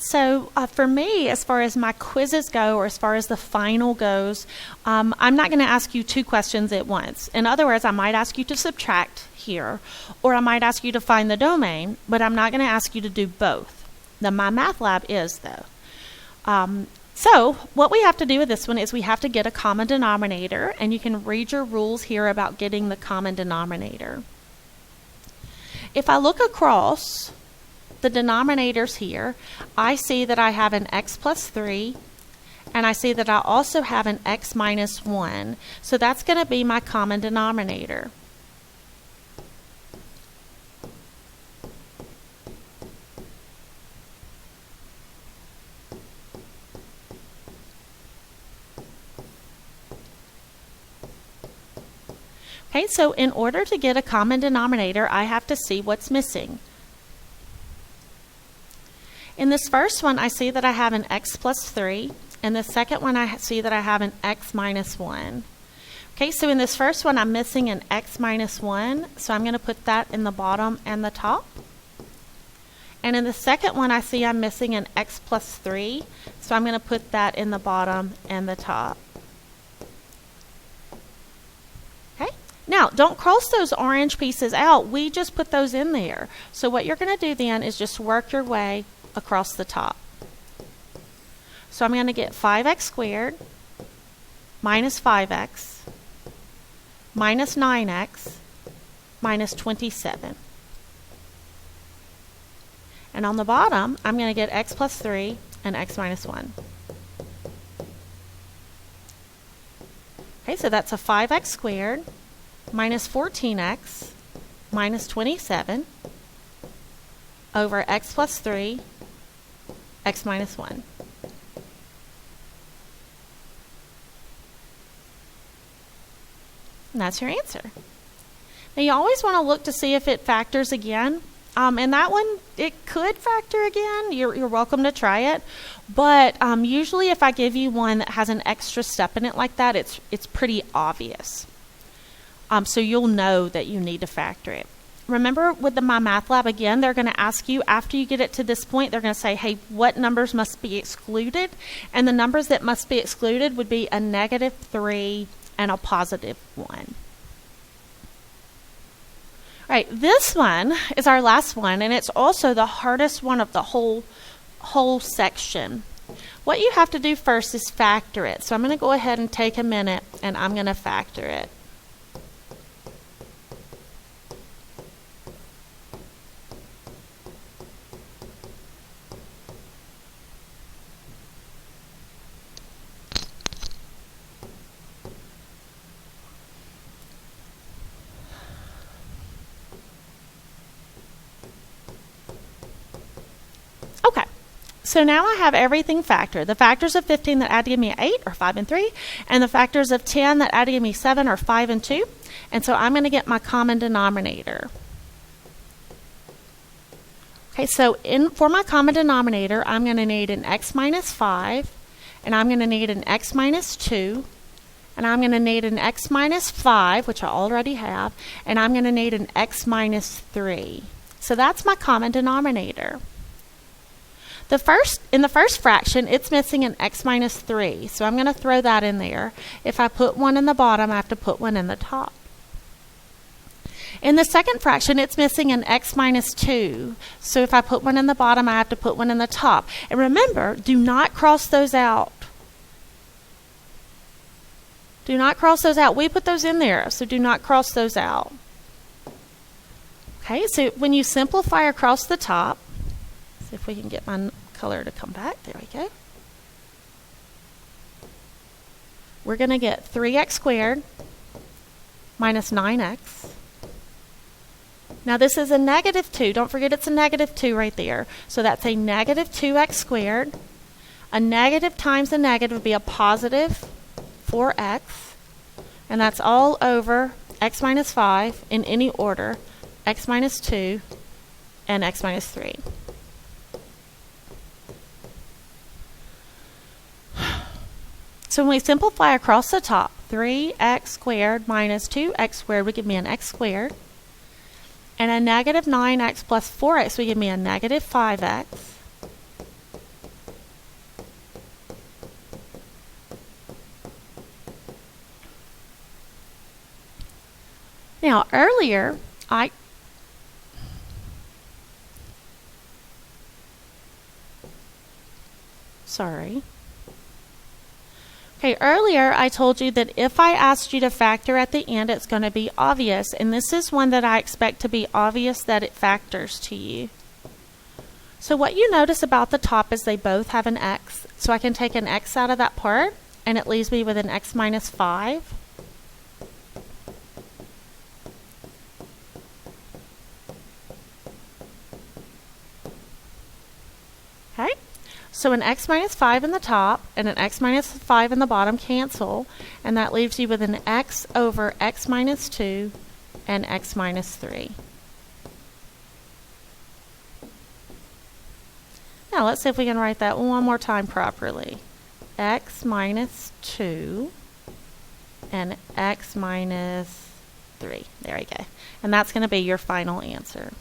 So for me, as far as my quizzes go, or as far as the final goes, I'm not going to ask you two questions at once. In other words, I might ask you to subtract here, or I might ask you to find the domain, but I'm not going to ask you to do both. The MyMathLab is, though. So what we have to do with this one is we have to get a common denominator, and you can read your rules here about getting the common denominator. If I look across the denominators here, I see that I have an x plus 3, and I see that I also have an x minus 1. So that's going to be my common denominator. Okay, so in order to get a common denominator, I have to see what's missing. In this first one, I see that I have an x plus 3. And the second one, I see that I have an x minus 1. Okay, so in this first one, I'm missing an x minus 1. So I'm going to put that in the bottom and the top. And in the second one, I see I'm missing an x plus 3. So I'm going to put that in the bottom and the top. Okay, now don't cross those orange pieces out. We just put those in there. So what you're going to do then is just work your way across the top. So I'm going to get 5x squared minus 5x minus 9x minus 27. And on the bottom, I'm going to get x plus 3 and x minus 1. Okay, so that's a 5x squared minus 14x minus 27 over x plus 3, x minus 1. And that's your answer. Now you always want to look to see if it factors again. And that one, it could factor again. You're welcome to try it. But usually if I give you one that has an extra step in it like that, it's pretty obvious. So you'll know that you need to factor it. Remember with the MyMathLab, again, they're going to ask you, after you get it to this point, they're going to say, hey, what numbers must be excluded? And the numbers that must be excluded would be a -3 and a +1. All right, this one is our last one, and it's also the hardest one of the whole section. What you have to do first is factor it. So I'm going to go ahead and take a minute, and I'm going to factor it. So now I have everything factored. The factors of 15 that add to give me 8 are 5 and 3, and the factors of 10 that add to give me 7 are 5 and 2. And so I'm going to get my common denominator. Okay, so for my common denominator, I'm going to need an x minus 5, and I'm going to need an x minus 2, and I'm going to need an x minus 5, which I already have, and I'm going to need an x minus 3. So that's my common denominator. In the first fraction, it's missing an x minus 3, so I'm going to throw that in there. If I put one in the bottom, I have to put one in the top. In the second fraction, it's missing an x minus 2, so if I put one in the bottom, I have to put one in the top. And remember, do not cross those out. Do not cross those out. We put those in there, so do not cross those out. Okay, so when you simplify across the top, see if we can get my color to come back. There we go. We're going to get 3x squared minus 9x. Now this is a -2. Don't forget it's a -2 right there. So that's a -2x squared. A negative times a negative would be a positive 4x. And that's all over x minus 5 in any order, x minus 2, and x minus 3. So when we simplify across the top, 3x squared minus 2x squared would give me an x squared. And a -9x plus 4x would give me a -5x. Now, earlier, sorry. Okay, earlier I told you that if I asked you to factor at the end, it's going to be obvious. And this is one that I expect to be obvious that it factors to you. So what you notice about the top is they both have an x. So I can take an x out of that part, and it leaves me with an x minus 5. Okay, so an x minus 5 in the top and an x minus 5 in the bottom cancel, and that leaves you with an x over x minus 2 and x minus 3. Now let's see if we can write that one more time properly. X minus 2 and x minus 3. There we go. And that's going to be your final answer.